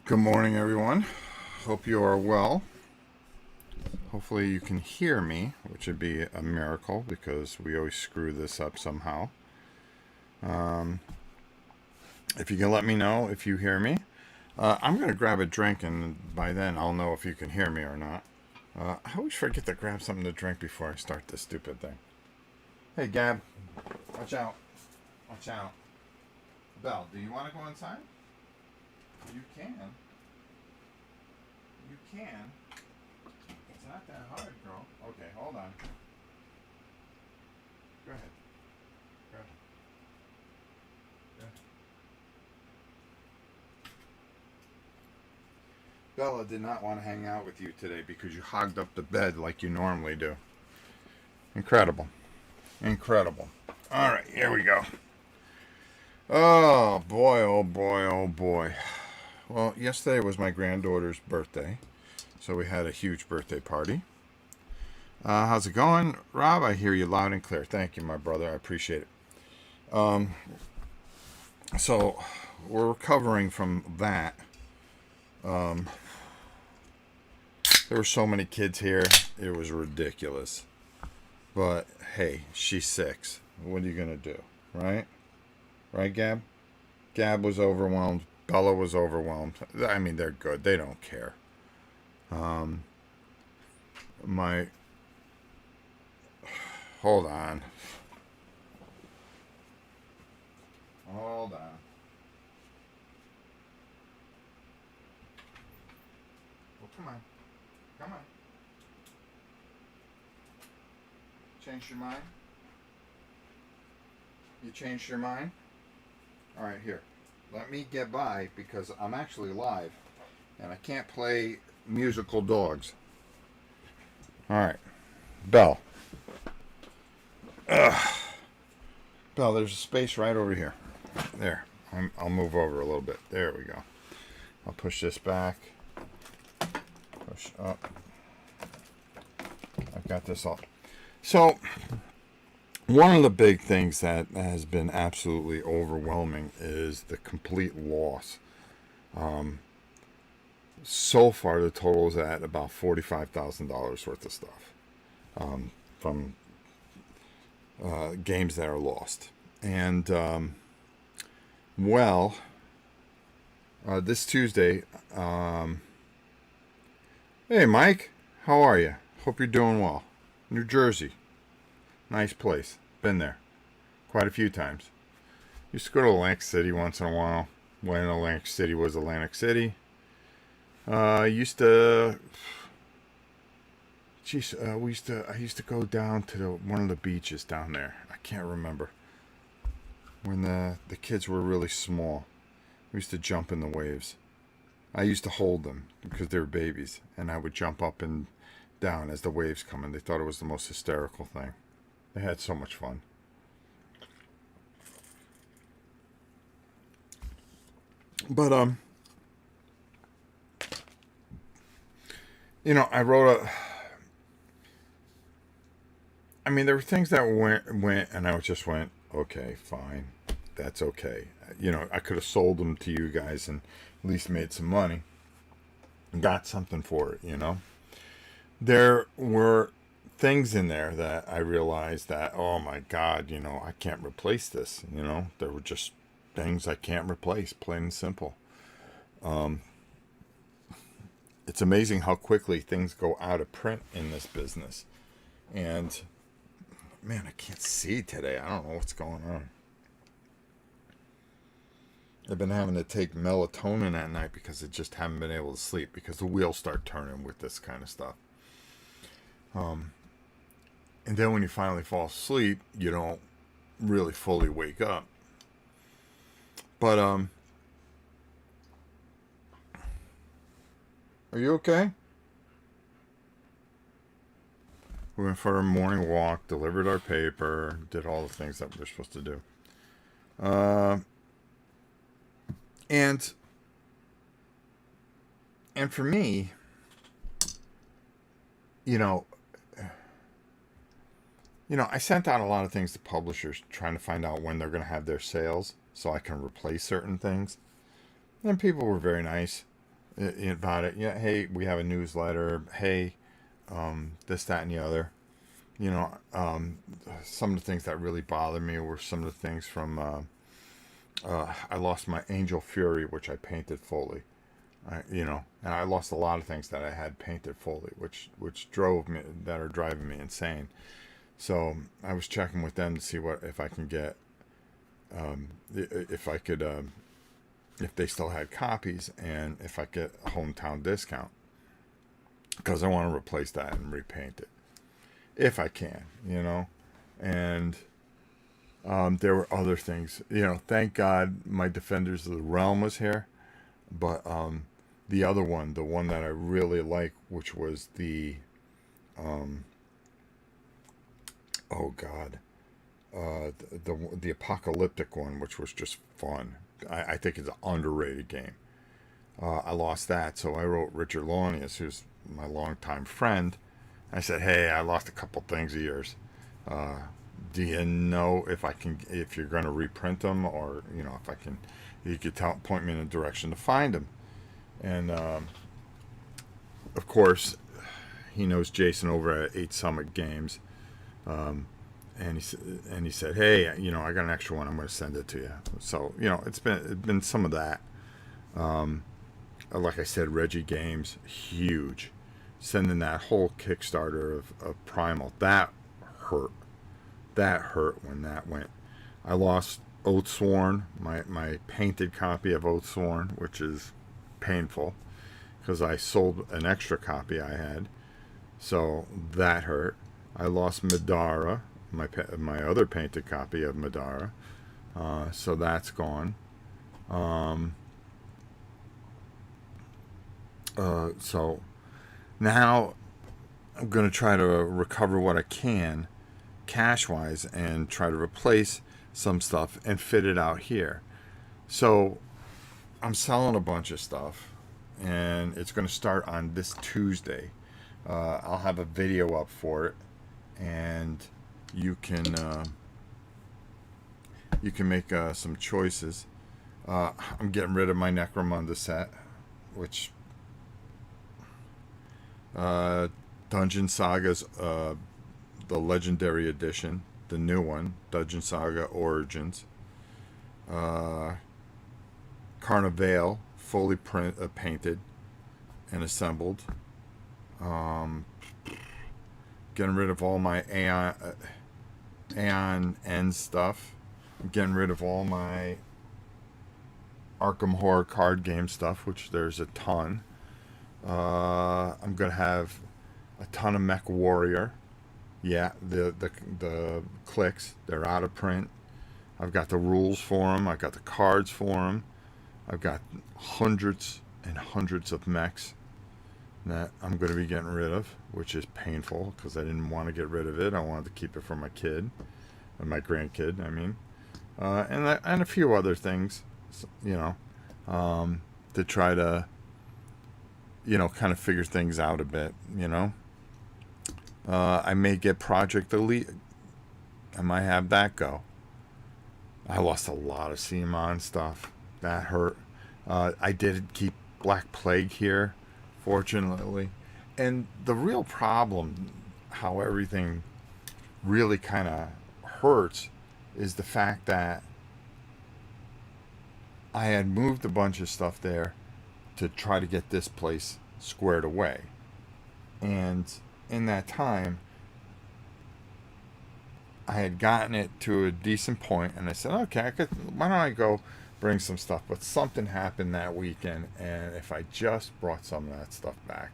Good morning, everyone. Hope you are well. Hopefully, you can hear me, which would be a miracle because we always screw this up somehow. If you can let me know if you hear me, I'm going to grab a drink, and by then I'll know if you can hear me or not. I always forget to grab something to drink before I start this stupid thing. Hey, Gab, watch out. Watch out. Belle, do you want to go inside? You can. You can. It's not that hard, girl. Okay, hold on. Go ahead. Go ahead. Go ahead. Bella did not want to hang out with you today because you hogged up the bed like you normally do. Incredible. Incredible. All right, here we go. Oh, boy, oh, boy, oh, boy. Well, yesterday was my granddaughter's birthday, so we had a huge birthday party. How's it going, Rob? I hear you loud and clear. Thank you, my brother. I appreciate it. So we're recovering from that. There were so many kids here. It was ridiculous. But hey, she's 6. What are you gonna do, right? Right, Gab? Gab was overwhelmed. Bella was overwhelmed. I mean, they're good. They don't care. My Hold on. Hold on. Well, come on. Come on. Change your mind? You changed your mind? All right, here. Let me get by because I'm actually live and I can't play musical dogs. All right. Belle. Belle, there's a space right over here. There. I'll move over a little bit. There we go. I'll push this back. Push up. I've got this all. So, one of the big things that has been absolutely overwhelming is the complete loss. So far, the total is at about $45,000 worth of stuff from games that are lost. And, this Tuesday, hey, Mike, how are you? Hope you're doing well. New Jersey. Nice place. Been there quite a few times. Used to go to Atlantic City once in a while when Atlantic City was Atlantic City. I used to go down to one of the beaches down there. I can't remember. When the kids were really small. We used to jump in the waves. I used to hold them because they were babies, and I would jump up and down as the waves come in. They thought it was the most hysterical thing. They had so much fun. But I wrote there were things that went, and I just went, okay, fine, that's okay. I could have sold them to you guys and at least made some money, and got something for it. There were things in there that I realized that, oh my God, I can't replace this. There were just things I can't replace, plain and simple. It's amazing how quickly things go out of print in this business. And man, I can't see today. I don't know what's going on. I've been having to take melatonin at night because I just haven't been able to sleep because the wheels start turning with this kind of stuff. And then when you finally fall asleep, you don't really fully wake up. But are you okay? We went for a morning walk, delivered our paper, did all the things that we're supposed to do. And for me, I sent out a lot of things to publishers trying to find out when they're going to have their sales so I can replace certain things. And people were very nice. about it. Yeah, hey, we have a newsletter. Hey, this, that, and the other. You know, some of the things that really bothered me were some of the things from. I lost my Angel Fury, which I painted fully. And I lost a lot of things that I had painted fully, which drove me that are driving me insane. So I was checking with them to see what if I can get, if I could, if they still had copies, and if I get a hometown discount, because I want to replace that and repaint it if I can, and there were other things, thank God my Defenders of the Realm was here, but the other one, the one that I really like, which was the oh God, the apocalyptic one, which was just fun. I think it's an underrated game. I lost that, so I wrote Richard Launius, who's my longtime friend. I said, hey, I lost a couple things of yours. Do you know if you're going to reprint them, or if I can, you could point me in a direction to find them. And of course, he knows Jason over at 8 Summit Games, and he said, hey, I got an extra one. I'm going to send it to you. So it's been some of that. Like I said, Reggie Games, huge. Sending that whole Kickstarter of Primal, that hurt. That hurt when that went. I lost Oathsworn, my painted copy of Oathsworn, which is painful because I sold an extra copy I had, so that hurt. I lost Madara, my other painted copy of Madara, so that's gone. So now I'm going to try to recover what I can cash wise and try to replace some stuff and fit it out here. So I'm selling a bunch of stuff, and it's going to start on this Tuesday. I'll have a video up for it, and you can make some choices. I'm getting rid of my Necromunda set, which Dungeon Saga's the Legendary Edition, the new one, Dungeon Saga Origins. Carnivale, fully painted and assembled. Getting rid of all my Aeon End stuff. I'm getting rid of all my Arkham Horror card game stuff, which there's a ton. I'm going to have a ton of Mech Warrior. Yeah, the clicks, they're out of print. I've got the rules for them. I've got the cards for them. I've got hundreds and hundreds of mechs that I'm going to be getting rid of, which is painful because I didn't want to get rid of it. I wanted to keep it for my kid, and my grandkid, I mean. And a few other things, to try to, kind of figure things out a bit, I may get Project Elite. I might have that go. I lost a lot of CMON stuff. That hurt. I did keep Black Plague here, fortunately. And the real problem, how everything really kind of hurts, is the fact that I had moved a bunch of stuff there to try to get this place squared away. And in that time, I had gotten it to a decent point, and I said, okay, why don't I go bring some stuff? But something happened that weekend, and if I just brought some of that stuff back,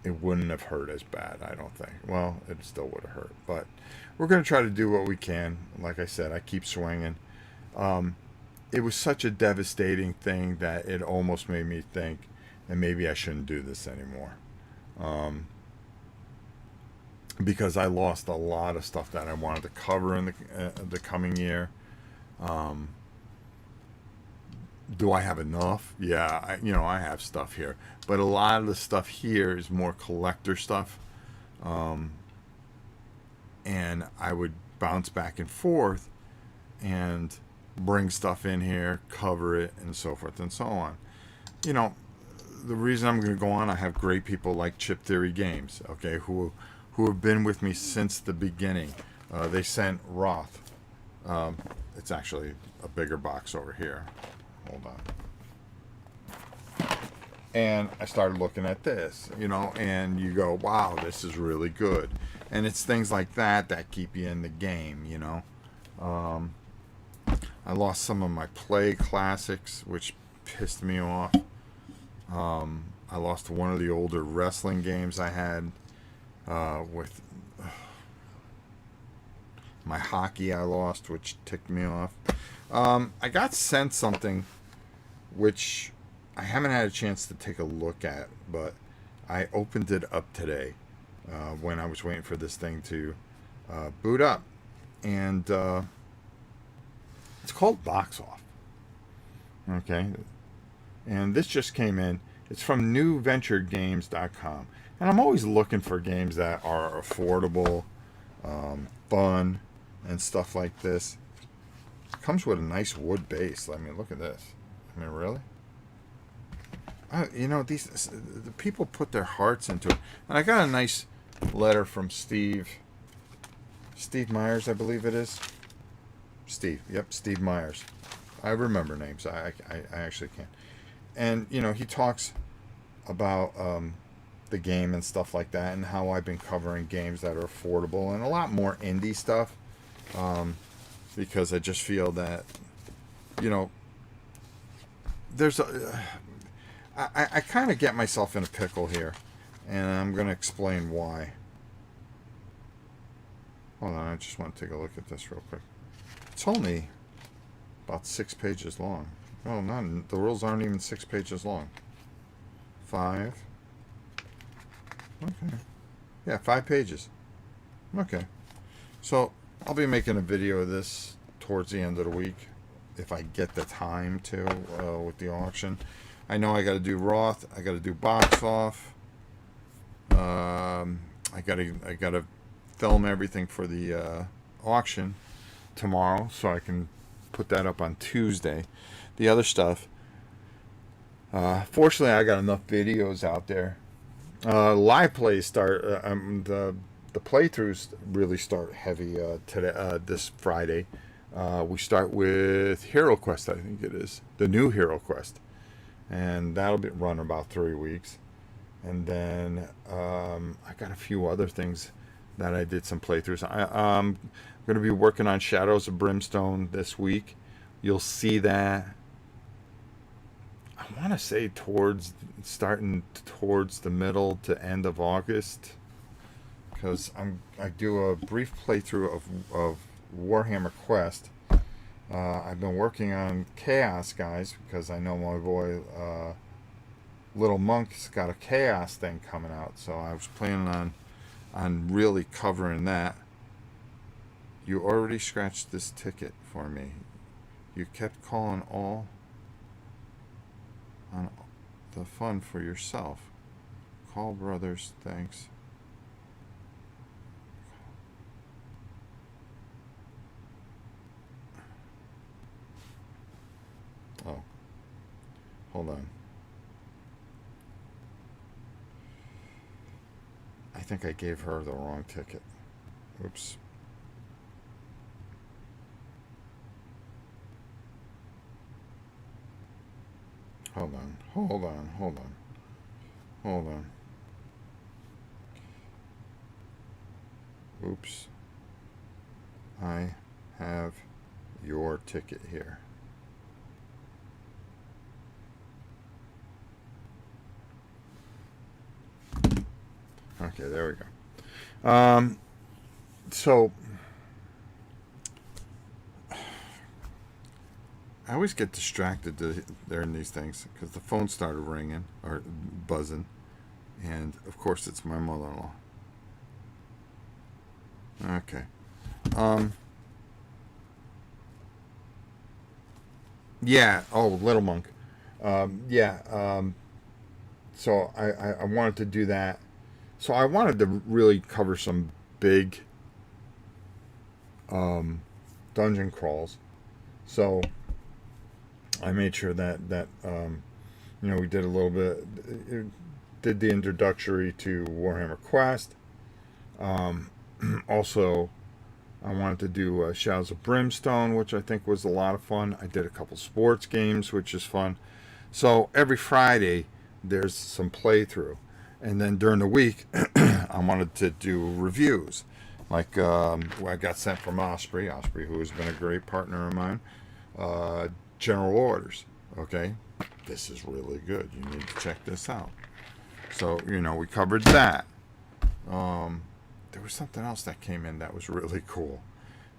it wouldn't have hurt as bad, I don't think. Well, it still would have hurt, but we're going to try to do what we can. Like I said, I keep swinging. It was such a devastating thing that it almost made me think, and maybe I shouldn't do this anymore. Because I lost a lot of stuff that I wanted to cover in the coming year. Do I have enough? Yeah, I have stuff here, but a lot of the stuff here is more collector stuff, and I would bounce back and forth, and bring stuff in here, cover it, and so forth and so on. You know, the reason I'm going to go on, I have great people like Chip Theory Games, okay, who have been with me since the beginning. They sent Roth. It's actually a bigger box over here. Hold on. And I started looking at this, you know, and you go, wow, this is really good. And it's things like that that keep you in the game, you know. I lost some of my Play classics, which pissed me off. I lost one of the older wrestling games I had with my hockey I lost, which ticked me off. I got sent something which I haven't had a chance to take a look at, but I opened it up today when I was waiting for this thing to boot up. And it's called Box Off. Okay. And this just came in. It's from newventuregames.com. And I'm always looking for games that are affordable, fun, and stuff like this. It comes with a nice wood base. I mean, look at this. I mean, really? You know, the people put their hearts into it. And I got a nice letter from Steve Myers, I believe it is. Steve Myers. I remember names. I actually can. And, you know, he talks about the game and stuff like that, and how I've been covering games that are affordable and a lot more indie stuff, because I just feel that, you know, there's I kind of get myself in a pickle here, and I'm going to explain why. Hold on, I just want to take a look at this real quick. It's only about 6 pages long. Oh, none. The rules aren't even 6 pages long. 5. Okay. Yeah, 5 pages. Okay. So I'll be making a video of this towards the end of the week, if I get the time to, with the auction. I know I got to do Roth. I got to do Box Off. I got to film everything for the auction tomorrow, so I can put that up on Tuesday. The other stuff, fortunately, I got enough videos out there. Live plays start. The playthroughs really start heavy today. This Friday, we start with Hero Quest. I think it is the new Hero Quest, and that'll be run about 3 weeks. And then I got a few other things that I did some playthroughs. I'm going to be working on Shadows of Brimstone this week. You'll see that. I want to say starting towards the middle to end of August, because I do a brief playthrough of Warhammer Quest. I've been working on Chaos, guys, because I know my boy Little Monk's got a Chaos thing coming out, so I was planning on really covering that. You already scratched this ticket for me. You kept calling all on the fun for yourself. Call brothers, thanks. Oh, hold on. I think I gave her the wrong ticket. Oops. Hold on. Oops. I have your ticket here. Okay, there we go. So I always get distracted during these things because the phone started ringing or buzzing, and of course it's my mother-in-law. Okay. Yeah. Oh, Little Monk. Yeah. So I wanted to do that. So I wanted to really cover some big dungeon crawls. So I made sure that we did a little bit, did the introductory to Warhammer Quest. Also, I wanted to do Shadows of Brimstone, which I think was a lot of fun. I did a couple sports games, which is fun. So every Friday, there's some playthrough. And then during the week, I wanted to do reviews. Like I got sent from Osprey, who has been a great partner of mine, uh, General Orders. Okay, this is really good. You need to check this out. So, we covered that. Um, there was something else that came in that was really cool.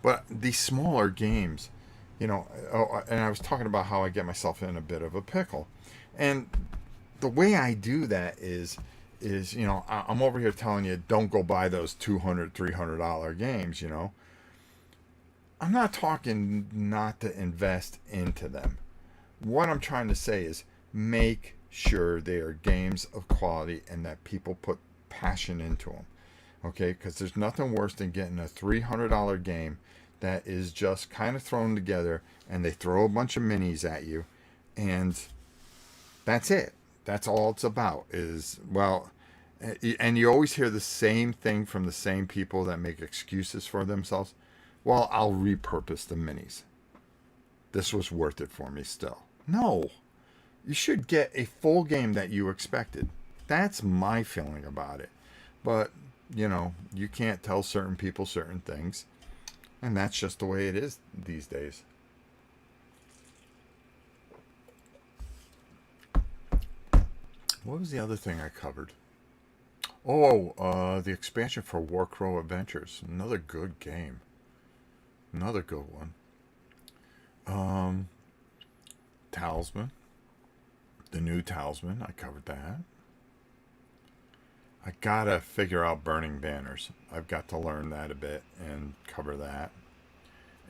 But these smaller games, and I was talking about how I get myself in a bit of a pickle. And the way I do that is I'm over here telling you don't go buy those $200, $300 games. I'm not talking not to invest into them. What I'm trying to say is make sure they are games of quality and that people put passion into them. Okay, because there's nothing worse than getting a $300 game that is just kind of thrown together and they throw a bunch of minis at you and that's it. That's all it's about is, well, and you always hear the same thing from the same people that make excuses for themselves. Well, I'll repurpose the minis. This was worth it for me still. No, you should get a full game that you expected. That's my feeling about it. But, you can't tell certain people certain things. And that's just the way it is these days. What was the other thing I covered? Oh, the expansion for Warcrow Adventures. Another good game. Another good one. Talisman. The new Talisman. I covered that. I gotta figure out Burning Banners. I've got to learn that a bit and cover that.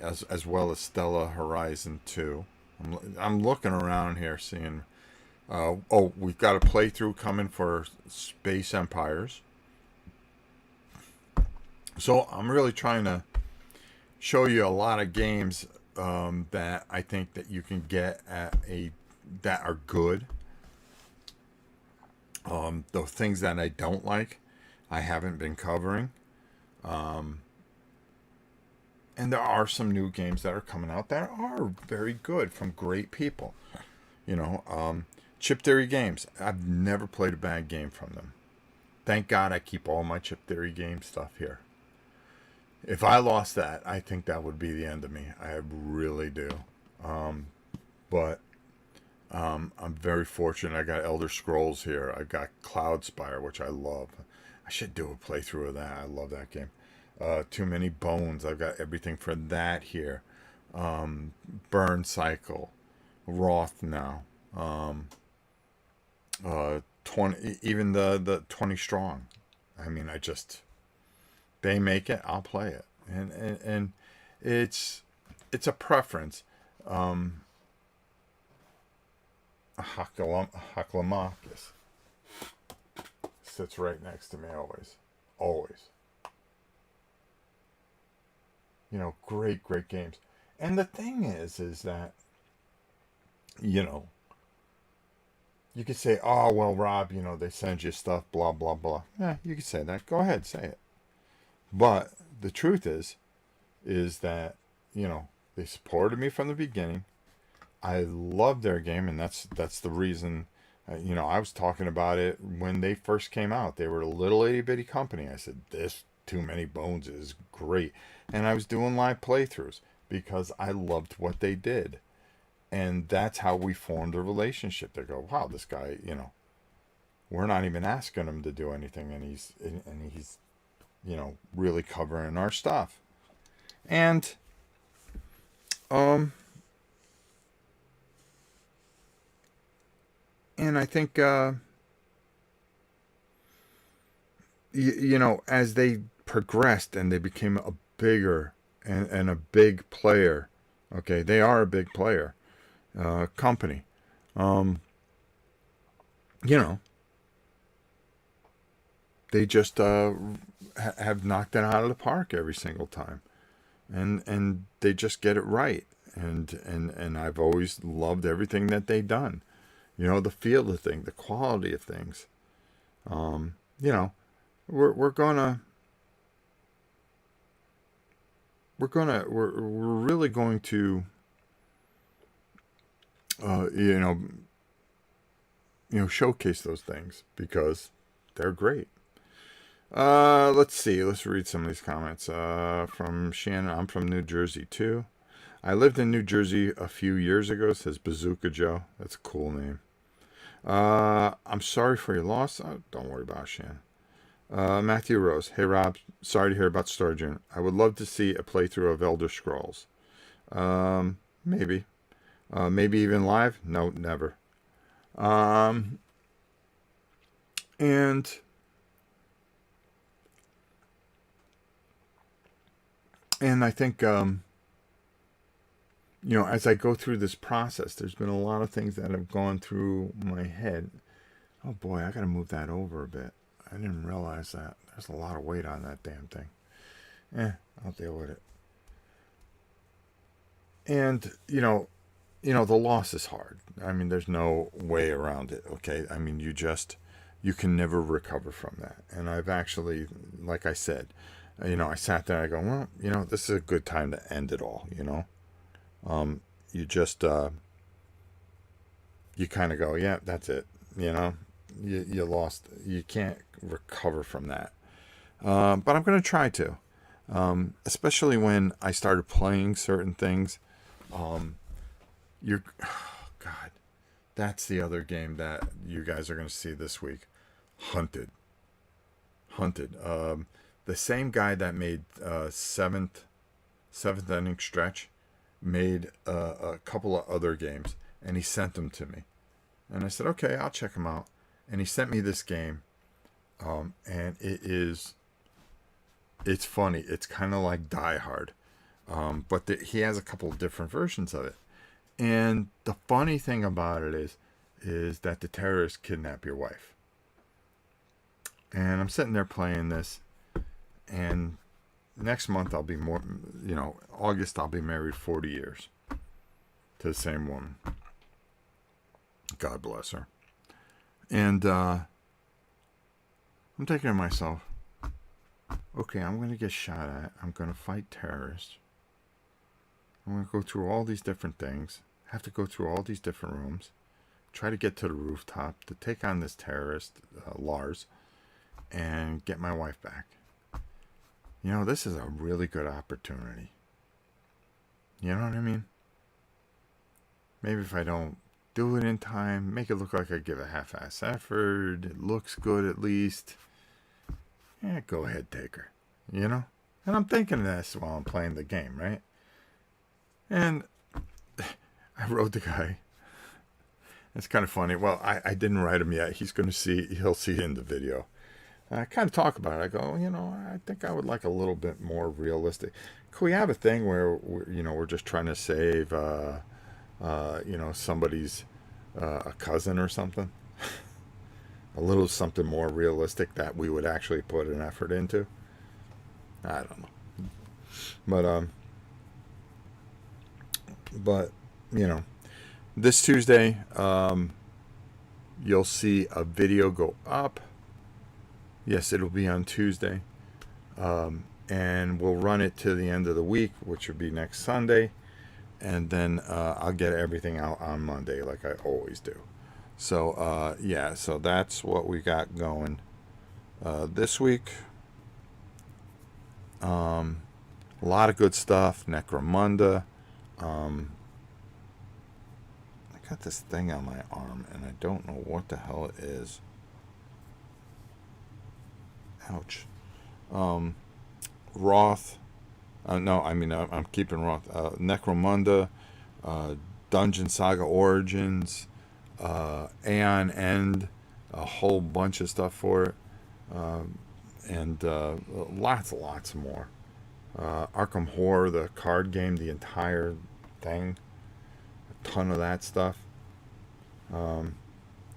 As well as Stella Horizon 2. I'm looking around here seeing. We've got a playthrough coming for Space Empires. So I'm really trying to show you a lot of games that I think that you can get that are good. The things that I don't like, I haven't been covering. And there are some new games that are coming out that are very good from great people. Chip Theory Games. I've never played a bad game from them. Thank God I keep all my Chip Theory game stuff here. If I lost that, I think that would be the end of me. I really do. But I'm very fortunate. I got Elder Scrolls here. I've got Cloudspire, which I love. I should do a playthrough of that. I love that game. Too Many Bones. I've got everything for that here. Burn Cycle. Roth now. 20, even the 20 strong. I mean, they make it, I'll play it. And it's a preference. Haklamakis sits right next to me always. Great games. And the thing is that, you could say, oh, well, Rob, they send you stuff, blah, blah, blah. Yeah, you could say that. Go ahead, say it. But the truth is that, they supported me from the beginning. I love their game, and that's the reason. I was talking about it when they first came out. They were a little itty bitty company. I said, this Too Many Bones is great. And I was doing live playthroughs because I loved what they did. And that's how we formed a relationship. They go, wow, this guy, we're not even asking him to do anything, and he's really covering our stuff. And I think as they progressed and they became a bigger and a big player. Okay, they are a big player. Company. They just have knocked it out of the park every single time, and they just get it right. and I've always loved everything that they've done. You know, the feel of things, the quality of things. You know, we're gonna we're really going to you know showcase those things because they're great. Let's see. Let's read some of these comments. From Shannon. I'm from New Jersey too. I lived in New Jersey a few years ago, says Bazooka Joe. That's a cool name. I'm sorry for your loss. Don't worry about it, Shannon. Matthew Rose. Hey, Rob. Sorry to hear about Storage Unit. I would love to see a playthrough of Elder Scrolls. Maybe. Maybe even live? No, never. And I think, you know, as I go through this process, there's been a lot of things that have gone through my head. Oh boy, I got to move that over a bit. I didn't realize that. There's a lot of weight on that damn thing. I'll deal with it. And, you know, the loss is hard. I mean, there's no way around it, okay? I mean, you can never recover from that. And I've actually, like I said, you know, I sat there and I go, well, you know, this is a good time to end it all, you know? You just, you kind of go, yeah, that's it, you know? You lost, you can't recover from that. But I'm going to try to, especially when I started playing certain things. Oh, God, that's the other game that you guys are going to see this week. Hunted. The same guy that made seventh inning stretch made a couple of other games, and he sent them to me, and I said, okay, I'll check them out. And he sent me this game, and it's funny. It's kind of like Die Hard, but he has a couple of different versions of it. And the funny thing about it is that the terrorists kidnap your wife. And I'm sitting there playing this, and next month I'll be August I'll be married 40 years to the same woman. God bless her. And I'm thinking to myself, okay, I'm going to get shot at. I'm going to fight terrorists. I'm going to go through all these different things. Have to go through all these different rooms. Try to get to the rooftop to take on this terrorist, Lars, and get my wife back. You know, this is a really good opportunity. You know what I mean? Maybe if I don't do it in time, make it look like I give a half-ass effort, it looks good at least. Yeah, go ahead, take her. You know? And I'm thinking of this while I'm playing the game, right? And I wrote the guy. It's kind of funny. Well, I didn't write him yet. He'll see it in the video. I kind of talk about it. I go, you know, I think I would like a little bit more realistic. Could we have a thing where we're just trying to save, somebody's a cousin or something? A little something more realistic that we would actually put an effort into. I don't know, but you know, this Tuesday, you'll see a video go up. Yes, it'll be on Tuesday. And we'll run it to the end of the week, which will be next Sunday. And then I'll get everything out on Monday like I always do. So, so that's what we got going this week. A lot of good stuff. Necromunda. I got this thing on my arm, and I don't know what the hell it is. Ouch. Roth. No, I mean, I'm keeping Roth. Necromunda, Dungeon Saga Origins, Aeon End, a whole bunch of stuff for it, and lots more. Arkham Horror, the card game, the entire thing, a ton of that stuff.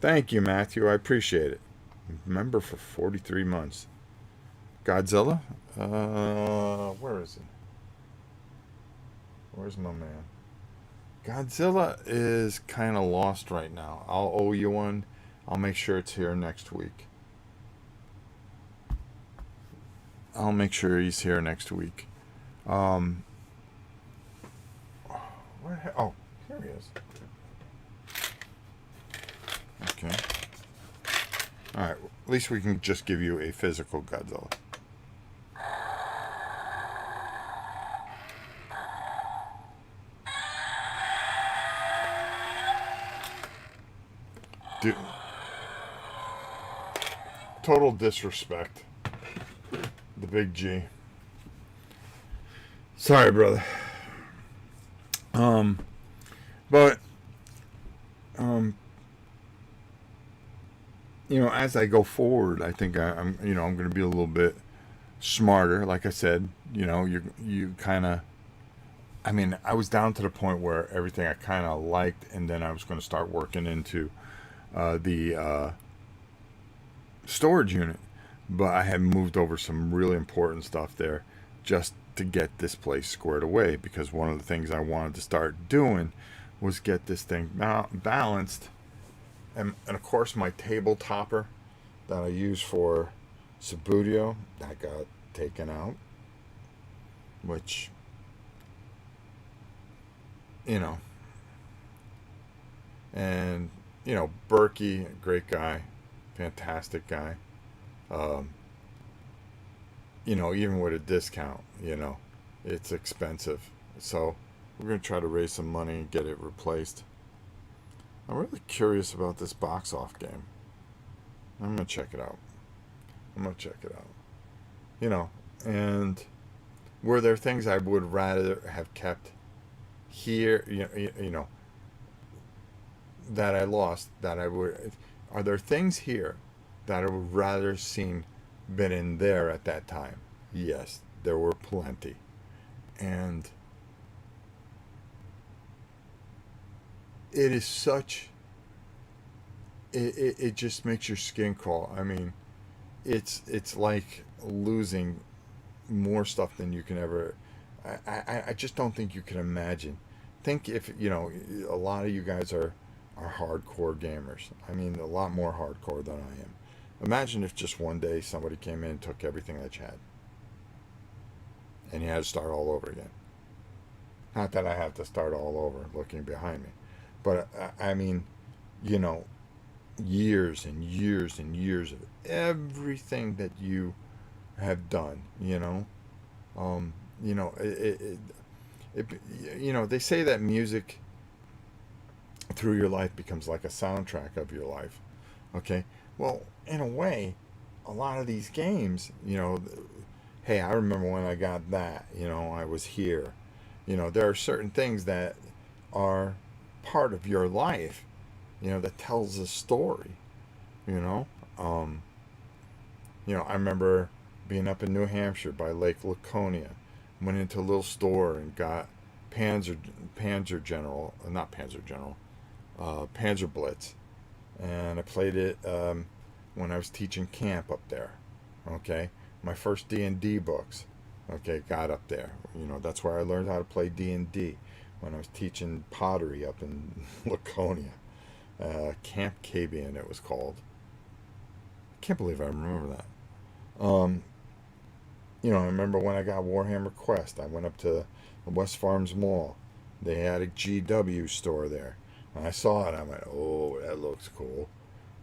Thank you, Matthew. I appreciate it. Member for 43 months. Godzilla? Where is he? Where's my man? Godzilla is kind of lost right now. I'll owe you one. I'll make sure it's here next week. I'll make sure he's here next week. Um, oh, here he is. Okay. All right. At least we can just give you a physical Godzilla. Dude, total disrespect. The big G. Sorry, brother. But as I go forward, I think I'm going to be a little bit smarter. Like I said, you kind of. I mean, I was down to the point where everything I kind of liked, and then I was going to start working into the storage unit. But I had moved over some really important stuff there just to get this place squared away, because one of the things I wanted to start doing was get this thing balanced. And of course, my table topper that I use for Subbuteo, that got taken out, which, and, Berkey, great guy, fantastic guy. Um, even with a discount, it's expensive. So we're going to try to raise some money and get it replaced. I'm really curious about this box off game. I'm going to check it out. And were there things I would rather have kept here, that I lost, that I would, are there things here that I would rather seen been in there at that time? Yes, there were plenty. And it is such, it just makes your skin crawl. I mean, it's like losing more stuff than you can ever. I just don't think you can imagine. Think if a lot of you guys are hardcore gamers. I mean, a lot more hardcore than I am. Imagine if just one day somebody came in and took everything that you had, and you had to start all over again. Not that I have to start all over looking behind me, but I mean, you know, years and years and years of everything that you have done. Um, it, they say that music through your life becomes like a soundtrack of your life. Okay, well, in a way, a lot of these games, hey, I remember when I got that. I was here. There are certain things that are part of your life, that tells a story. You know, um, I remember being up in New Hampshire by Lake Laconia. Went into a little store and got Panzer Panzer General, not Panzer General, Panzer Blitz, and I played it when I was teaching camp up there. Okay, my first D&D books. Okay, got up there. That's where I learned how to play D&D when I was teaching pottery up in Laconia. Camp Cabian, it was called. I can't believe I remember that. I remember when I got Warhammer Quest, I went up to the West Farms Mall. They had a GW store there. And I saw it, I went, oh, that looks cool.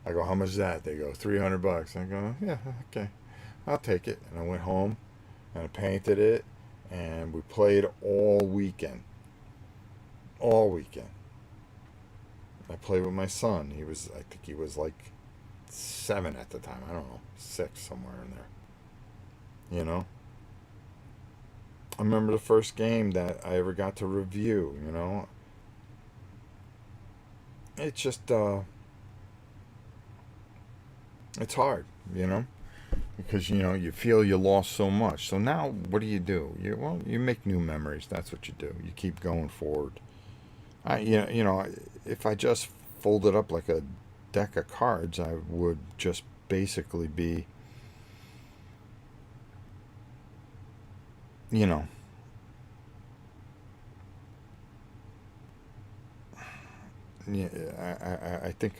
I go, how much is that? They go, $300. I go, yeah, okay, I'll take it. And I went home and I painted it, and we played all weekend. All weekend. I played with my son. I think he was like 7 at the time. I don't know, 6, somewhere in there. I remember the first game that I ever got to review. It's just, it's hard, because, you feel you lost so much. So now, what do? You make new memories. That's what you do. You keep going forward. If I just folded up like a deck of cards, I would just basically be, yeah, I think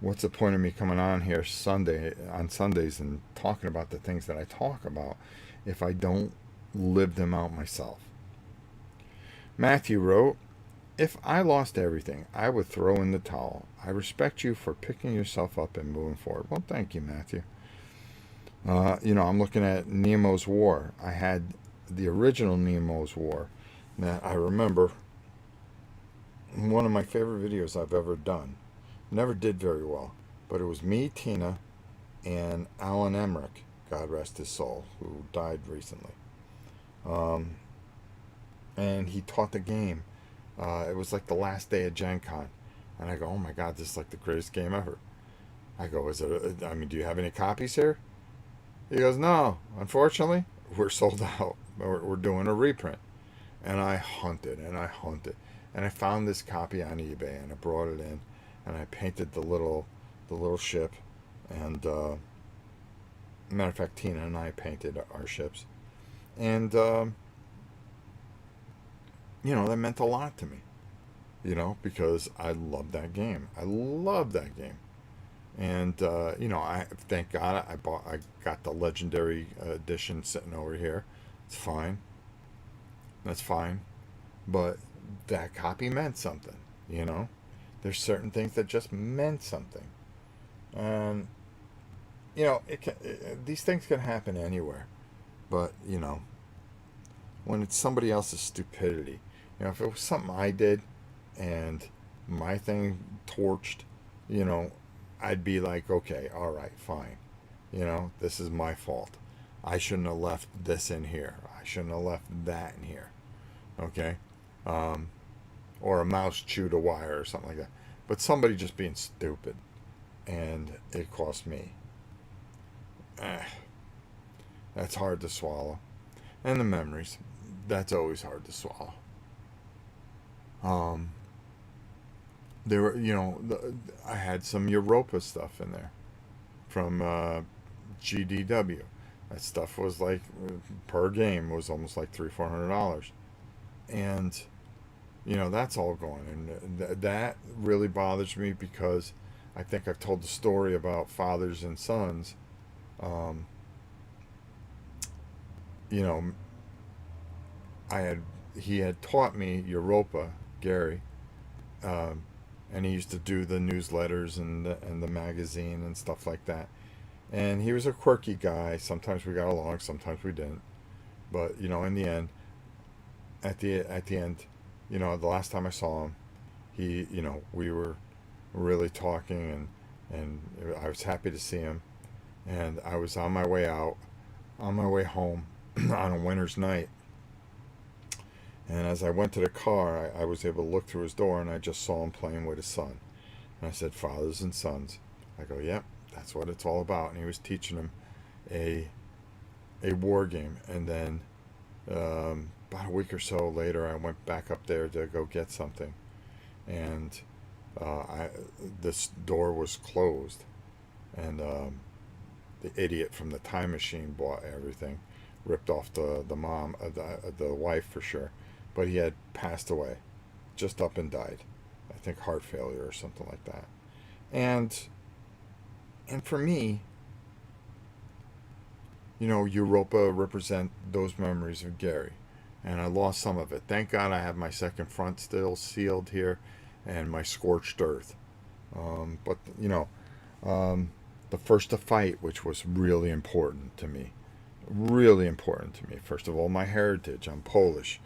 what's the point of me coming on here on Sundays and talking about the things that I talk about if I don't live them out myself? Matthew wrote, "If I lost everything, I would throw in the towel. I respect you for picking yourself up and moving forward." Well, thank you, Matthew. I'm looking at Nemos War. I had the original Nemos War that I remember one of my favorite videos I've ever done. Never did very well, but it was me, Tina, and Alan Emmerich, God rest his soul, who died recently. Um, and he taught the game. It was like the last day of Gen Con. And I go, oh my God, this is like the greatest game ever. I go, do you have any copies here? He goes, no, unfortunately, we're sold out. We're doing a reprint. And I hunted and I hunted. And I found this copy on eBay and I brought it in and I painted the little ship. And matter of fact, Tina and I painted our ships. And that meant a lot to me. Because I love that game. I love that game. And I thank God I got the legendary edition sitting over here. It's fine. That's fine. But that copy meant something. There's certain things that just meant something. And these things can happen anywhere. But when it's somebody else's stupidity, if it was something I did and my thing torched, I'd be like, okay, all right, fine. This is my fault. I shouldn't have left this in here. I shouldn't have left that in here. Okay? Or a mouse chewed a wire or something like that. But somebody just being stupid. And it cost me. That's hard to swallow. And the memories. That's always hard to swallow. There were, I had some Europa stuff in there from GDW. That stuff was like per game was almost like $300-400, and that's all gone, and that really bothers me because I think I've told the story about fathers and sons. Um, you know, he had taught me Europa, Gary. Um, and he used to do the newsletters and the magazine and stuff like that. And he was a quirky guy. Sometimes we got along, sometimes we didn't. But in the end, at the end, the last time I saw him, we were really talking, and I was happy to see him. And I was on my way out, on my way home, on a winter's night. And as I went to the car, I was able to look through his door, and I just saw him playing with his son. And I said, fathers and sons. I go, yep, that's what it's all about. And he was teaching him a war game. And then about a week or so later, I went back up there to go get something. And this door was closed. And the idiot from the time machine bought everything, ripped off the mom, the wife for sure. But he had passed away, just up and died. I think heart failure or something like that. And for me, Europa represent those memories of Gary. And I lost some of it. Thank God I have my second front still sealed here and my scorched earth. But the first to fight, which was really important to me. Really important to me. First of all, my heritage. I'm Polish.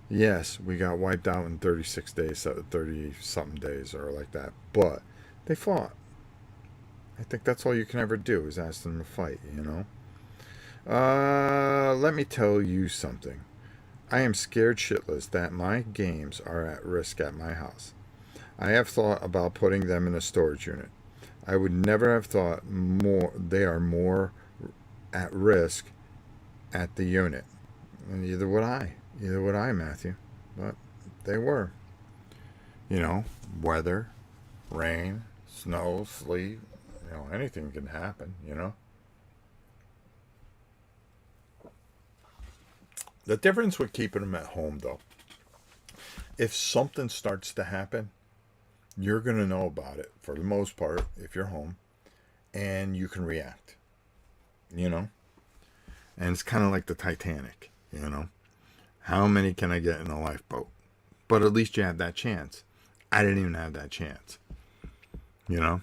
Yes, we got wiped out in 36 days, 30 something days or like that, but they fought. I think that's all you can ever do is ask them to fight, Let me tell you something. I am scared shitless that my games are at risk at my house. I have thought about putting them in a storage unit. I would never have thought they are more at risk at the unit. And neither would I. Neither would I, Matthew. But they were. Weather, rain, snow, sleet, anything can happen, The difference with keeping them at home, though, if something starts to happen, you're going to know about it for the most part if you're home, and you can react, you know? And it's kind of like the Titanic, you know? How many can I get in a lifeboat? But at least you have that chance. I didn't even have that chance, you know?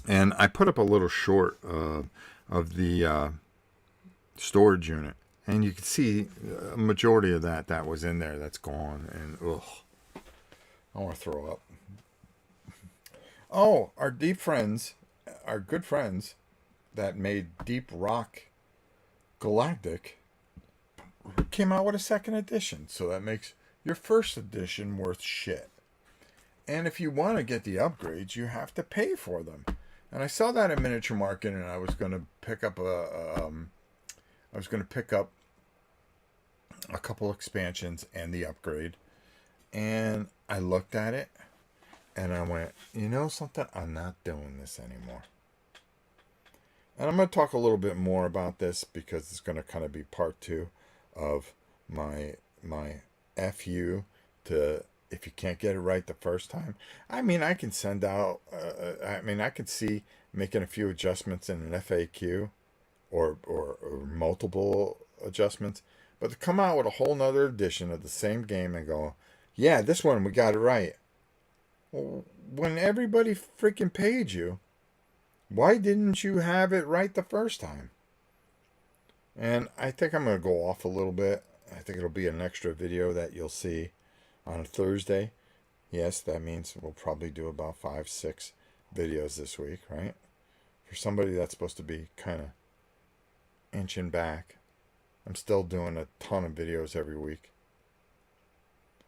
And I put up a little short of the storage unit. And you can see a majority of that was in there that's gone. And, ugh, I want to throw up. Oh, our deep friends, our good friends that made Deep Rock Galactic came out with a second edition. So that makes your first edition worth shit. And if you want to get the upgrades, you have to pay for them. And I saw that at Miniature Market, and I was going to pick up a couple expansions and the upgrade. And I looked at it, and I went, you know something? I'm not doing this anymore. And I'm going to talk a little bit more about this because it's going to kind of be part 2 of my FU to, if you can't get it right the first time. I mean, I can send out, I could see making a few adjustments in an FAQ or multiple adjustments, but to come out with a whole nother edition of the same game and go, yeah, this one we got it right. Well, when everybody freaking paid you, why didn't you have it right the first time? And I think I'm going to go off a little bit. I think it'll be an extra video that you'll see on a Thursday. Yes, that means we'll probably do about 5-6 videos this week, right? For somebody that's supposed to be kind of inching back, I'm still doing a ton of videos every week.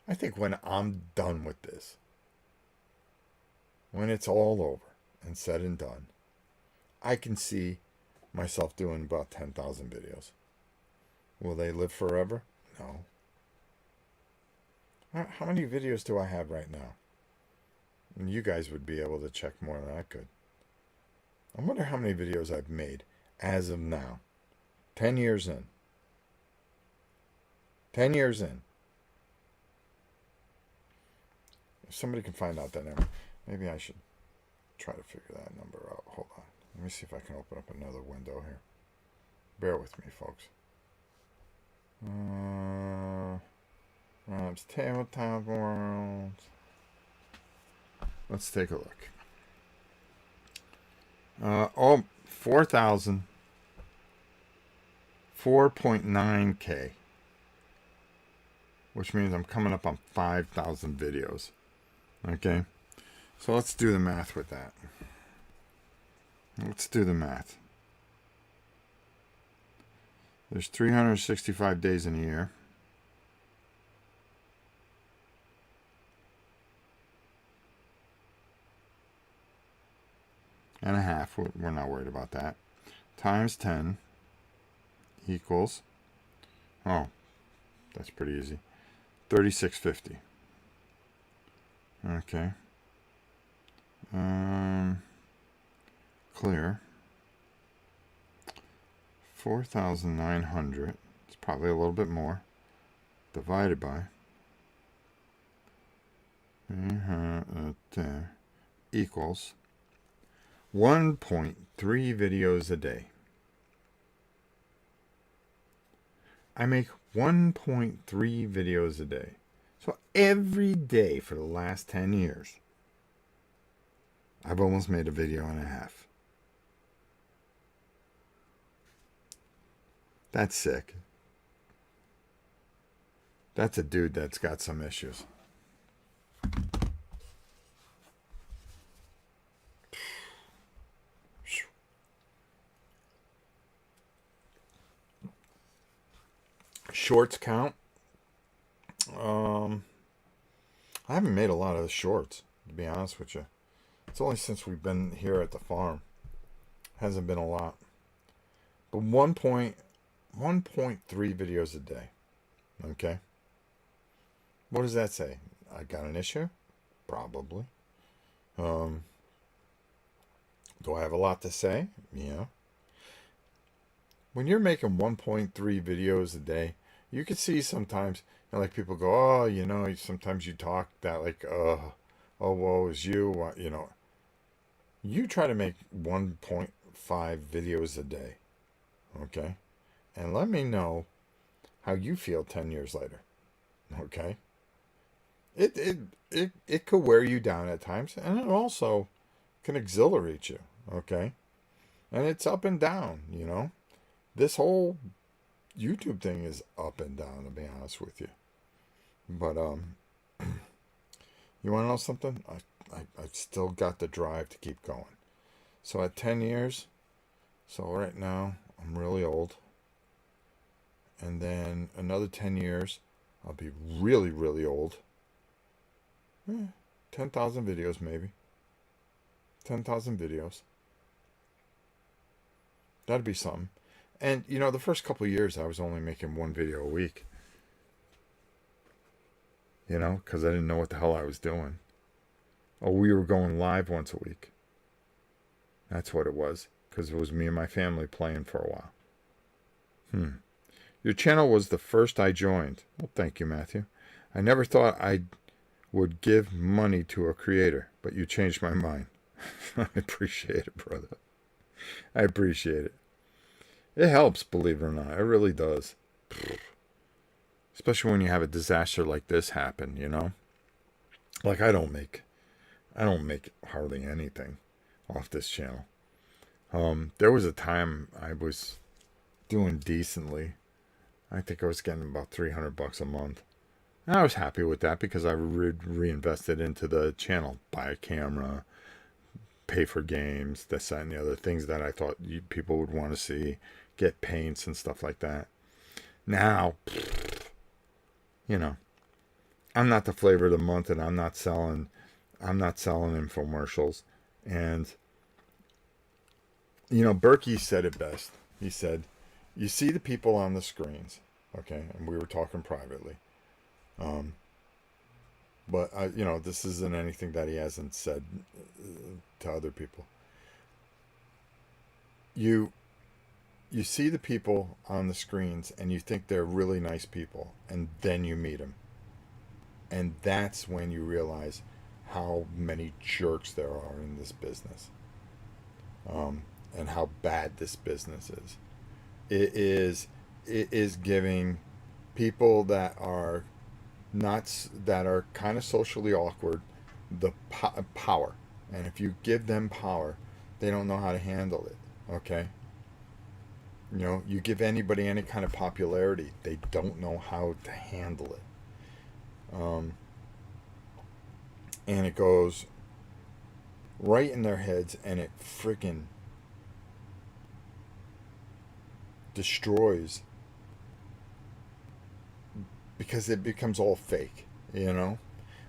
I think when I'm done with this, when it's all over and said and done, I can see myself doing about 10,000 videos. Will they live forever? No. How many videos do I have right now? And you guys would be able to check more than I could. I wonder how many videos I've made as of now. 10 years in. 10 years in. If somebody can find out that number, maybe I should try to figure that number out. Hold on. Let me see if I can open up another window here. Bear with me, folks. It's Tabletop World. Let's take a look. 4,000. 4.9K. Which means I'm coming up on 5,000 videos. Okay? So let's do the math with that. Let's do the math. There's 365 days in a year. And a half. We're not worried about that. Times 10 equals, oh, that's pretty easy, 3650. Okay. Clear. 4,900. It's probably a little bit more. Divided by equals 1.3 videos a day. I make 1.3 videos a day. So every day for the last 10 years, I've almost made a video and a half. That's sick. That's a dude that's got some issues. Shorts count. I haven't made a lot of shorts, to be honest with you. It's only since we've been here at the farm. Hasn't been a lot. But 1.3 videos a day. Okay? What does that say? I got an issue? Probably. Do I have a lot to say? Yeah. When you're making 1.3 videos a day, you can see sometimes And like people go, oh, sometimes you talk that like, oh, woe is you. You try to make 1.5 videos a day, okay? And let me know how you feel 10 years later, okay? It could wear you down at times, and it also can exhilarate you, okay? And it's up and down. This whole YouTube thing is up and down, to be honest with you. But you want to know something? I've still got the drive to keep going. So at 10 years, so right now I'm really old, and then another 10 years I'll be really, really old. 10,000 videos maybe. 10,000 videos. That'd be something. And the first couple of years I was only making one video a week. Because I didn't know what the hell I was doing. Oh, we were going live once a week. That's what it was. Because it was me and my family playing for a while. Your channel was the first I joined. Well, thank you, Matthew. I never thought I would give money to a creator, but you changed my mind. I appreciate it, brother. I appreciate it. It helps, believe it or not. It really does. Especially when you have a disaster like this happen. Like I don't make hardly anything off this channel. There was a time I was doing decently. I think I was getting about $300 a month. And I was happy with that because I reinvested into the channel. Buy a camera, pay for games, this, that, and the other things that I thought people would want to see. Get paints and stuff like that. Now, I'm not the flavor of the month, and I'm not selling infomercials. And Berkey said it best. He said, "You see the people on the screens, okay?" And we were talking privately. But this isn't anything that he hasn't said to other people. You see the people on the screens and you think they're really nice people, and then you meet them. And that's when you realize how many jerks there are in this business. And how bad this business is. It is giving people that are kind of socially awkward the power. And if you give them power, they don't know how to handle it. Okay? You give anybody any kind of popularity, they don't know how to handle it. And it goes right in their heads, and it freaking destroys, because it becomes all fake.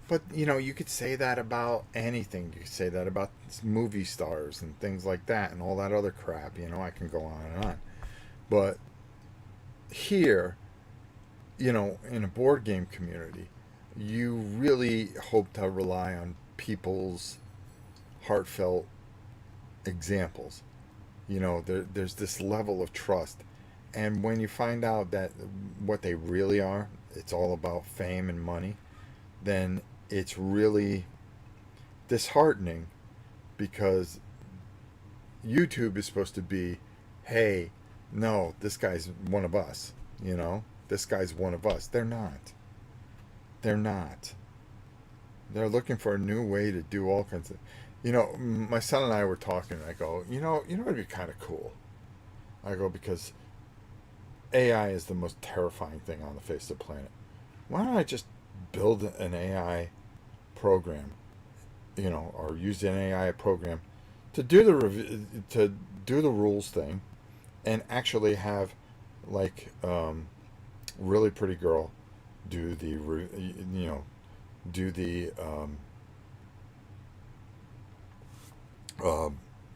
But you could say that about anything. You could say that about movie stars and things like that, and all that other crap. I can go on and on. But here, in a board game community, you really hope to rely on people's heartfelt examples. There's this level of trust. And when you find out that what they really are, it's all about fame and money, then it's really disheartening, because YouTube is supposed to be, hey, no, this guy's one of us. This guy's one of us. They're not. They're not. They're looking for a new way to do all kinds of... my son and I were talking, and I go, it'd be kind of cool. I go, because AI is the most terrifying thing on the face of the planet. Why don't I just build an AI program, or use an AI program to do the rules thing, and actually have like really pretty girl do the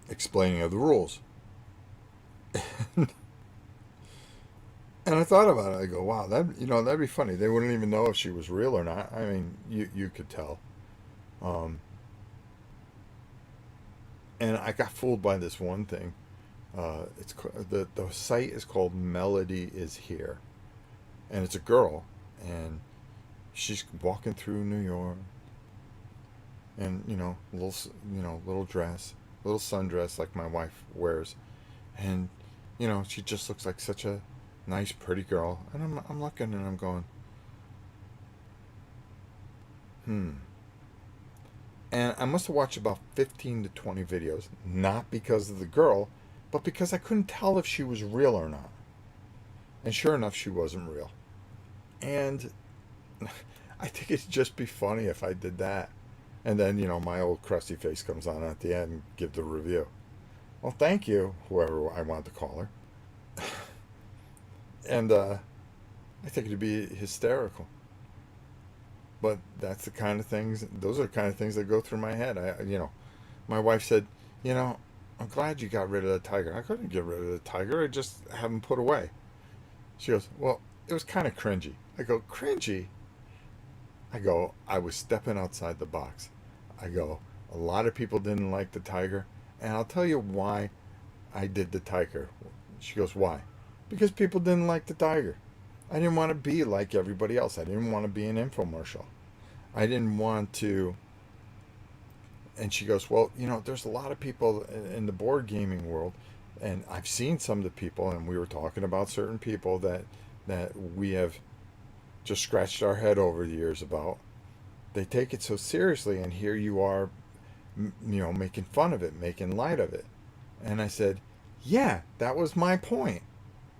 explaining of the rules. And I thought about it. I go, wow, that'd be funny. They wouldn't even know if she was real or not. I mean, you could tell. And I got fooled by this one thing. It's the site is called Melody Is Here, and it's a girl, and she's walking through New York, and little dress, little sundress like my wife wears, and she just looks like such a nice, pretty girl. And I'm looking and I'm going, hmm. And I must have watched about 15 to 20 videos, not because of the girl, but because I couldn't tell if she was real or not. And sure enough, she wasn't real. And I think it'd just be funny if I did that. And then, my old crusty face comes on at the end and give the review. Well, thank you, whoever I want to call her. And I think it'd be hysterical. But that's the kind of things, those are the kind of things that go through my head. My wife said, I'm glad you got rid of the tiger. I couldn't get rid of the tiger. I just have him put away. She goes, well, it was kind of cringy. I go, cringy? I go, I was stepping outside the box. I go, a lot of people didn't like the tiger, and I'll tell you why I did the tiger. She goes, why? Because people didn't like the tiger. I didn't want to be like everybody else. I didn't want to be an infomercial. I didn't want to. And she goes, well, there's a lot of people in the board gaming world, and I've seen some of the people, and we were talking about certain people that we have just scratched our head over the years about. They take it so seriously, and here you are, making fun of it, making light of it. And I said, yeah, that was my point.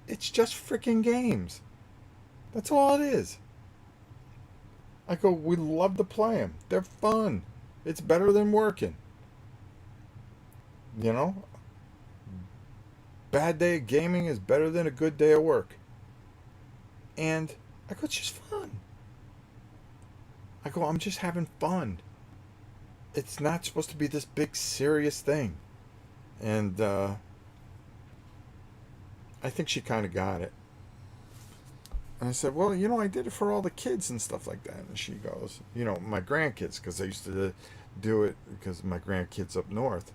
It's just freaking games. That's all it is. I go, we love to play them. They're fun. It's better than working. Bad day of gaming is better than a good day of work. And I go, it's just fun. I go, I'm just having fun. It's not supposed to be this big serious thing. And I think she kind of got it. And I said, well, I did it for all the kids and stuff like that. And she goes, my grandkids, because I used to do it because my grandkids up north,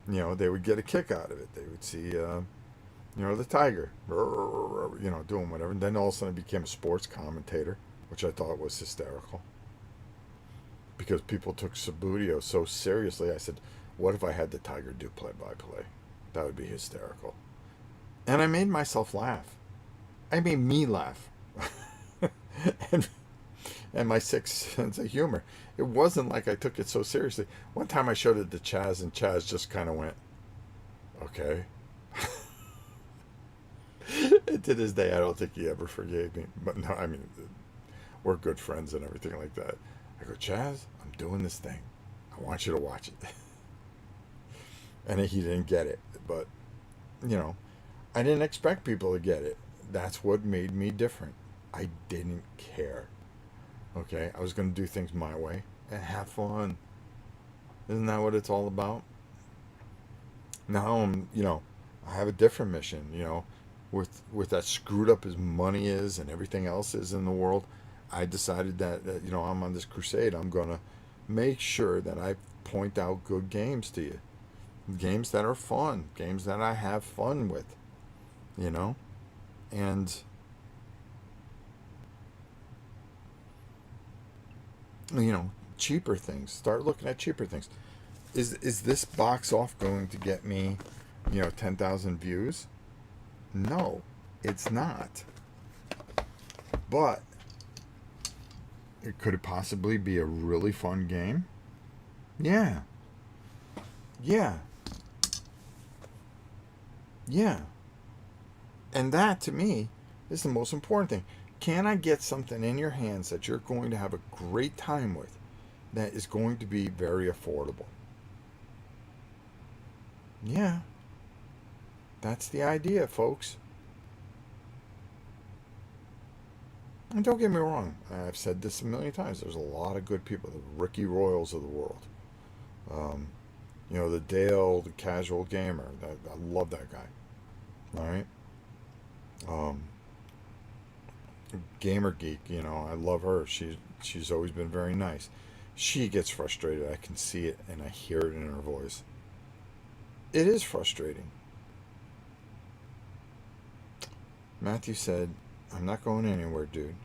they would get a kick out of it. They would see, the tiger, doing whatever. And then all of a sudden I became a sports commentator, which I thought was hysterical. Because people took Subbuteo so seriously, I said, what if I had the tiger do play-by-play? That would be hysterical. And I made myself laugh. I made me laugh. and my sixth sense of humor. It wasn't like I took it so seriously. One time I showed it to Chaz, and Chaz just kind of went, okay. And to this day, I don't think he ever forgave me. But no, I mean, we're good friends and everything like that. I go, Chaz, I'm doing this thing. I want you to watch it. And he didn't get it. But, I didn't expect people to get it. That's what made me different. I didn't care. Okay? I was going to do things my way and have fun. Isn't that what it's all about? Now I have a different mission, with that screwed up as money is and everything else is in the world. I decided that I'm on this crusade. I'm going to make sure that I point out good games to you. Games that are fun. Games that I have fun with. And cheaper things. Start looking at cheaper things. Is this box off going to get me 10,000 views? No, it's not. But could it possibly be a really fun game? Yeah. And that, to me, is the most important thing. Can I get something in your hands that you're going to have a great time with, that is going to be very affordable? Yeah. That's the idea, folks. And don't get me wrong, I've said this a million times. There's a lot of good people, the Ricky Royals of the world. The Dale, the casual gamer. I love that guy. All right. Gamer Geek, I love her. She's always been very nice. She gets frustrated. I can see it and I hear it in her voice. It is frustrating. Matthew said, I'm not going anywhere, dude.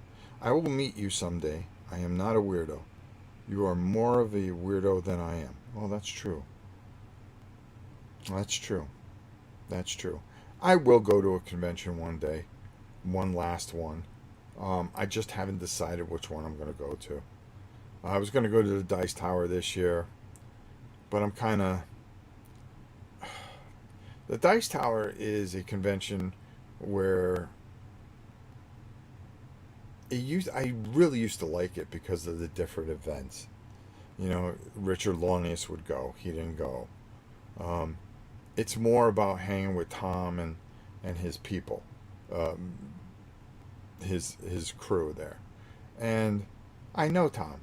I will meet you someday. I am not a weirdo. You are more of a weirdo than I am. Well, that's true. That's true. That's true. I will go to a convention one day, one last one. I just haven't decided which one I'm going to go to. I was going to go to the Dice Tower this year, but I'm kind of. The Dice Tower is a convention where I really used to like it because of the different events. You know, Richard Launius would go. He didn't go. Um, it's more about hanging with Tom and his people, um, his crew there. And I know Tom.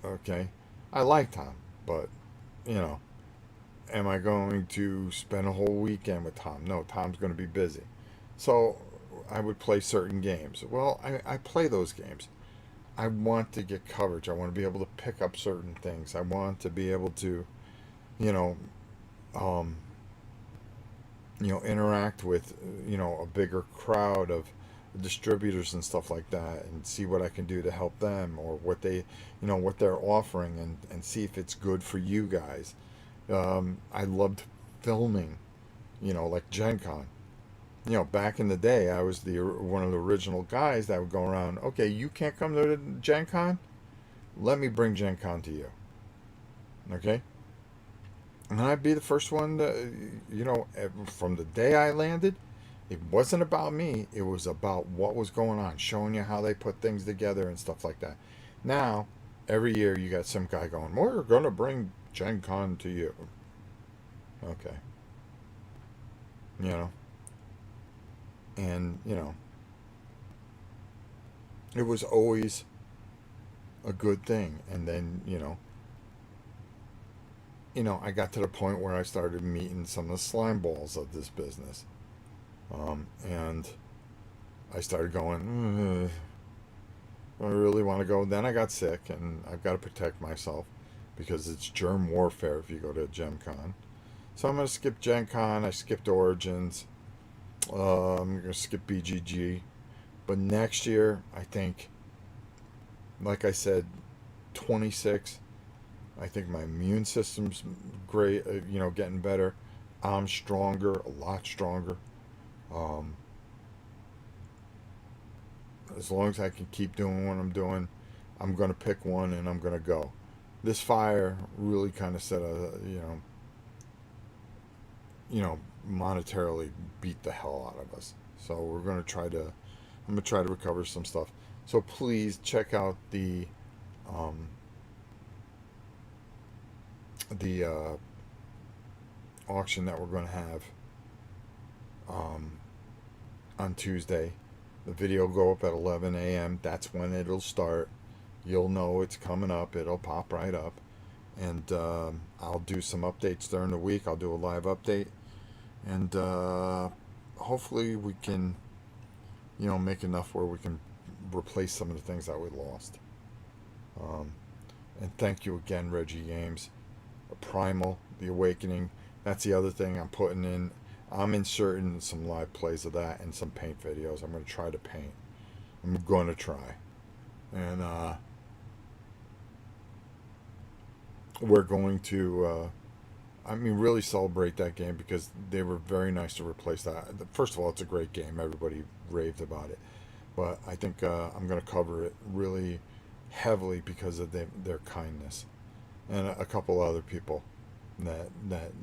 Okay, I like Tom, but you know, am I going to spend a whole weekend with Tom? No, Tom's going to be busy. So I would play certain games. Well, I play those games. I want to get coverage. I want to be able to pick up certain things. I want to be able to, you know, um, interact with, a bigger crowd of distributors and stuff like that, and see what I can do to help them, or what what they're offering, and see if it's good for you guys. I loved filming, like Gen Con. Back in the day, I was one of the original guys that would go around. Okay, you can't come to Gen Con. Let me bring Gen Con to you. Okay, and I'd be the first one to, from the day I landed. It wasn't about me. It was about what was going on, showing you how they put things together and stuff like that. Now, every year you got some guy going, "We're gonna bring Gen Con to you." Okay, you know, and it was always a good thing. And then I got to the point where I started meeting some of the slime balls of this business, and I started going, I really want to go. Then I got sick, and I've got to protect myself because it's germ warfare if you go to Gen Con. So I'm going to skip Gen Con. I skipped Origins. I'm going to skip BGG. But next year, I think, like I said, 26. I think my immune system's great, getting better. I'm stronger, a lot stronger. Um, as long as I can keep doing what I'm doing, I'm going to pick one and I'm going to go. This fire really kind of set monetarily beat the hell out of us. So I'm going to try to recover some stuff. So please check out um, the auction that we're going to have um, on Tuesday. The video will go up at 11 a.m. That's when it'll start. You'll know it's coming up. It'll pop right up. And I'll do some updates during the week. I'll do a live update. And hopefully we can, make enough where we can replace some of the things that we lost. And thank you again, Reggie Games. Primal, The Awakening. That's the other thing I'm putting in. I'm inserting some live plays of that and some paint videos. I'm going to try to paint. I'm going to try. And we're going to, really celebrate that game because they were very nice to replace that. First of all, it's a great game. Everybody raved about it. But I think I'm going to cover it really heavily because of their kindness. And a couple other people that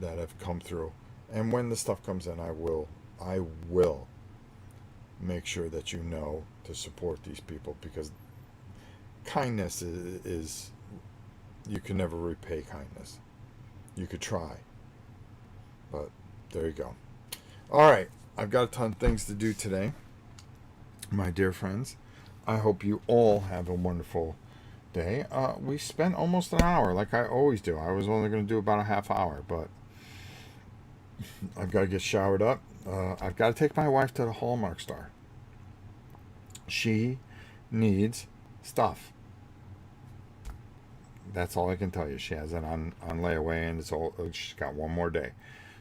have come through. And when the stuff comes in, I will make sure that you know to support these people, because kindness is you can never repay kindness. You could try, but there you go. All right, I've got a ton of things to do today, my dear friends. I hope you all have a wonderful day. We spent almost an hour, like I always do. I was only going to do about a half hour, but I've got to get showered up. I've got to take my wife to the Hallmark store. She needs stuff. That's all I can tell you. She has it on layaway, and she's got one more day.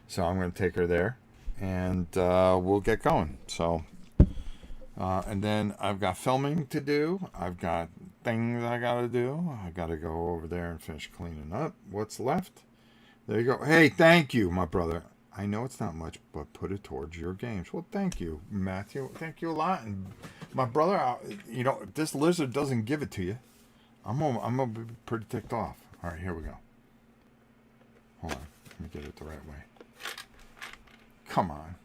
So I'm going to take her there, and we'll get going. So, and then I've got filming to do. I've got things I gotta do. I gotta go over there and finish cleaning up what's left. There you go. Hey, thank you, my brother. I know it's not much, but put it towards your games. Well, thank you, Matthew. Thank you a lot. And my brother, you know, if this lizard doesn't give it to you, I'm gonna be pretty ticked off. All right, here we go. Hold on, let me get it the right way. Come on,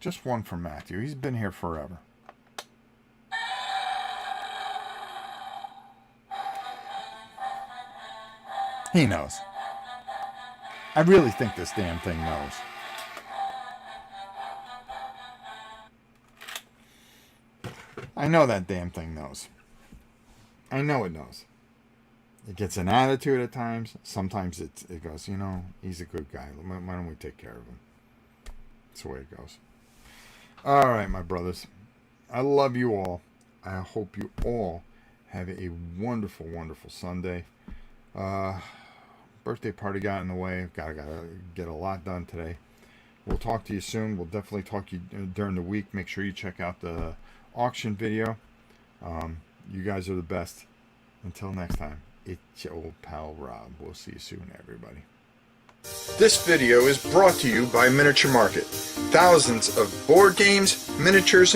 just one for Matthew. He's been here forever. He knows. I really think this damn thing knows. I know that damn thing knows. I know it knows. It gets an attitude at times. Sometimes it goes, you know, he's a good guy. Why don't we take care of him? That's the way it goes. All right, my brothers. I love you all. I hope you all have a wonderful, wonderful Sunday. Birthday party got in the way. Gotta get a lot done today. We'll talk to you soon. We'll definitely talk to you during the week. Make sure you check out the auction video. You guys are the best. Until next time, it's your old pal Rob. We'll see you soon, everybody. This video is brought to you by Miniature Market. Thousands of board games, miniatures,